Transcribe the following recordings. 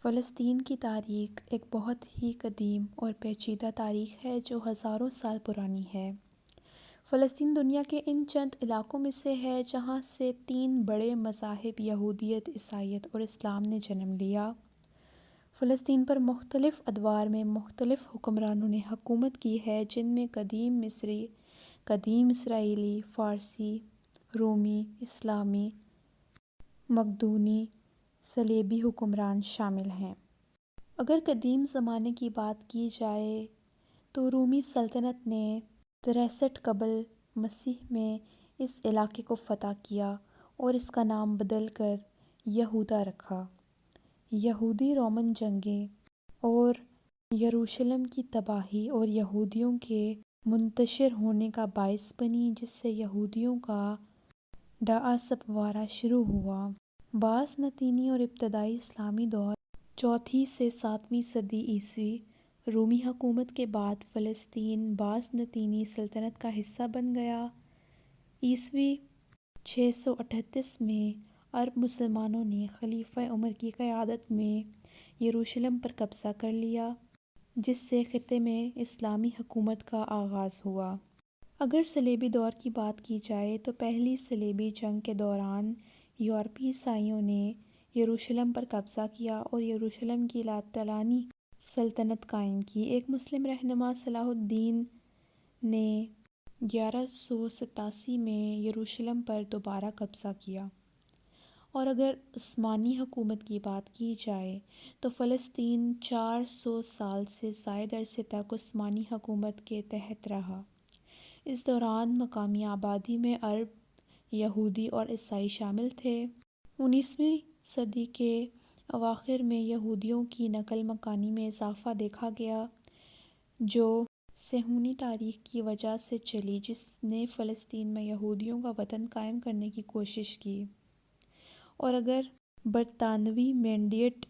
فلسطین کی تاریخ ایک بہت ہی قدیم اور پیچیدہ تاریخ ہے جو ہزاروں سال پرانی ہے۔ فلسطین دنیا کے ان چند علاقوں میں سے ہے جہاں سے تین بڑے مذاہب یہودیت، عیسائیت اور اسلام نے جنم لیا۔ فلسطین پر مختلف ادوار میں مختلف حکمرانوں نے حکومت کی ہے، جن میں قدیم مصری، قدیم اسرائیلی، فارسی، رومی، اسلامی، مقدونی، صلیبی حکمران شامل ہیں۔ اگر قدیم زمانے کی بات کی جائے تو رومی سلطنت نے 63 قبل مسیح میں اس علاقے کو فتح کیا اور اس کا نام بدل کر یہودا رکھا۔ یہودی رومن جنگیں اور یروشلم کی تباہی اور یہودیوں کے منتشر ہونے کا باعث بنی، جس سے یہودیوں کا ڈاعا سپوارہ شروع ہوا۔ بازنطینی اور ابتدائی اسلامی دور 4 سے 7 صدی عیسوی رومی حکومت کے بعد فلسطین بازنطینی سلطنت کا حصہ بن گیا۔ عیسوی 638 میں عرب مسلمانوں نے خلیفہ عمر کی قیادت میں یروشلم پر قبضہ کر لیا، جس سے خطے میں اسلامی حکومت کا آغاز ہوا۔ اگر صلیبی دور کی بات کی جائے تو پہلی صلیبی جنگ کے دوران یورپی عیسائیوں نے یروشلم پر قبضہ کیا اور یروشلم کی لاطلانی سلطنت قائم کی۔ ایک مسلم رہنما صلاح الدین نے 1187 میں یروشلم پر دوبارہ قبضہ کیا۔ اور اگر عثمانی حکومت کی بات کی جائے تو فلسطین 400 سال سے زائد عرصے تک عثمانی حکومت کے تحت رہا۔ اس دوران مقامی آبادی میں عرب، یہودی اور عیسائی شامل تھے۔ 19ویں صدی کے اواخر میں یہودیوں کی نقل مکانی میں اضافہ دیکھا گیا، جو صہیونی تاریخ کی وجہ سے چلی، جس نے فلسطین میں یہودیوں کا وطن قائم کرنے کی کوشش کی۔ اور اگر برطانوی مینڈیٹ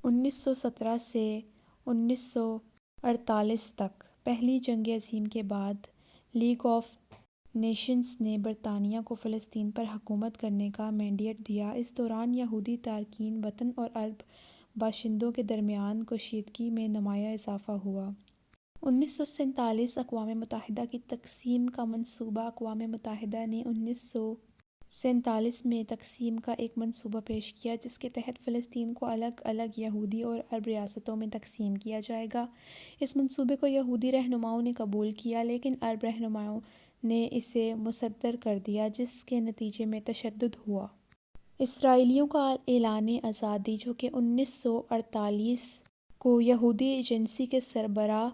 1917 سے 1948 تک پہلی جنگ عظیم کے بعد لیگ آف نیشنز نے برطانیہ کو فلسطین پر حکومت کرنے کا مینڈیٹ دیا، اس دوران یہودی تارکین وطن اور عرب باشندوں کے درمیان کشیدگی میں نمایاں اضافہ ہوا۔ 1947 اقوام متحدہ کی تقسیم کا منصوبہ اقوام متحدہ نے 1947 میں تقسیم کا ایک منصوبہ پیش کیا، جس کے تحت فلسطین کو الگ الگ یہودی اور عرب ریاستوں میں تقسیم کیا جائے گا۔ اس منصوبے کو یہودی رہنماؤں نے قبول کیا، لیکن عرب رہنماؤں نے اسے مصدر کر دیا، جس کے نتیجے میں تشدد ہوا۔ اسرائیلیوں کا اعلان آزادی، جو کہ 1948 کو یہودی ایجنسی کے سربراہ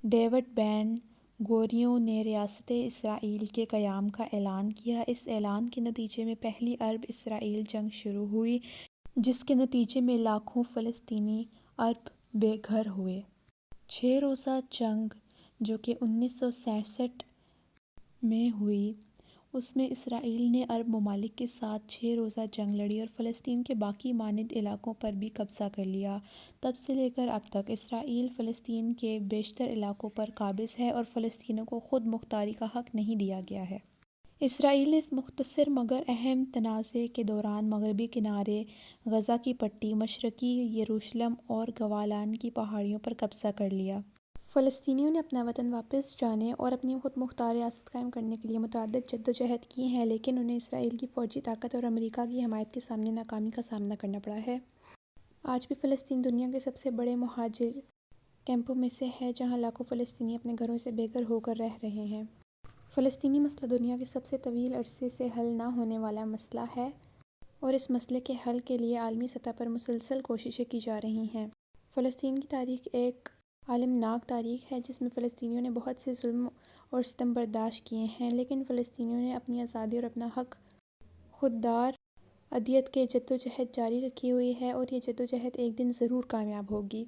ڈیوڈ بین گوریون نے ریاست اسرائیل کے قیام کا اعلان کیا۔ اس اعلان کے نتیجے میں پہلی عرب اسرائیل جنگ شروع ہوئی، جس کے نتیجے میں لاکھوں فلسطینی عرب بے گھر ہوئے۔ 6 روزہ جنگ، جو کہ 1967 میں ہوئی، اس میں اسرائیل نے عرب ممالک کے ساتھ 6 روزہ جنگ لڑی اور فلسطین کے باقی مانند علاقوں پر بھی قبضہ کر لیا۔ تب سے لے کر اب تک اسرائیل فلسطین کے بیشتر علاقوں پر قابض ہے اور فلسطینیوں کو خود مختاری کا حق نہیں دیا گیا ہے۔ اسرائیل نے اس مختصر مگر اہم تنازع کے دوران مغربی کنارے، غزہ کی پٹی، مشرقی یروشلم اور گولان کی پہاڑیوں پر قبضہ کر لیا۔ فلسطینیوں نے اپنا وطن واپس جانے اور اپنی خود مختار ریاست قائم کرنے کے لیے متعدد جدوجہد کی ہے، لیکن انہیں اسرائیل کی فوجی طاقت اور امریکہ کی حمایت کے سامنے ناکامی کا سامنا کرنا پڑا ہے۔ آج بھی فلسطین دنیا کے سب سے بڑے مہاجر کیمپوں میں سے ہے، جہاں لاکھوں فلسطینی اپنے گھروں سے بے گھر ہو کر رہ رہے ہیں۔ فلسطینی مسئلہ دنیا کے سب سے طویل عرصے سے حل نہ ہونے والا مسئلہ ہے اور اس مسئلے کے حل کے لیے عالمی سطح پر مسلسل کوششیں کی جا رہی ہیں۔ فلسطین کی تاریخ ایک المناک تاریخ ہے، جس میں فلسطینیوں نے بہت سے ظلم اور ستم برداشت کیے ہیں، لیکن فلسطینیوں نے اپنی آزادی اور اپنا حق خودار ادیت کے جدوجہد جاری رکھی ہوئی ہے اور یہ جدوجہد ایک دن ضرور کامیاب ہوگی۔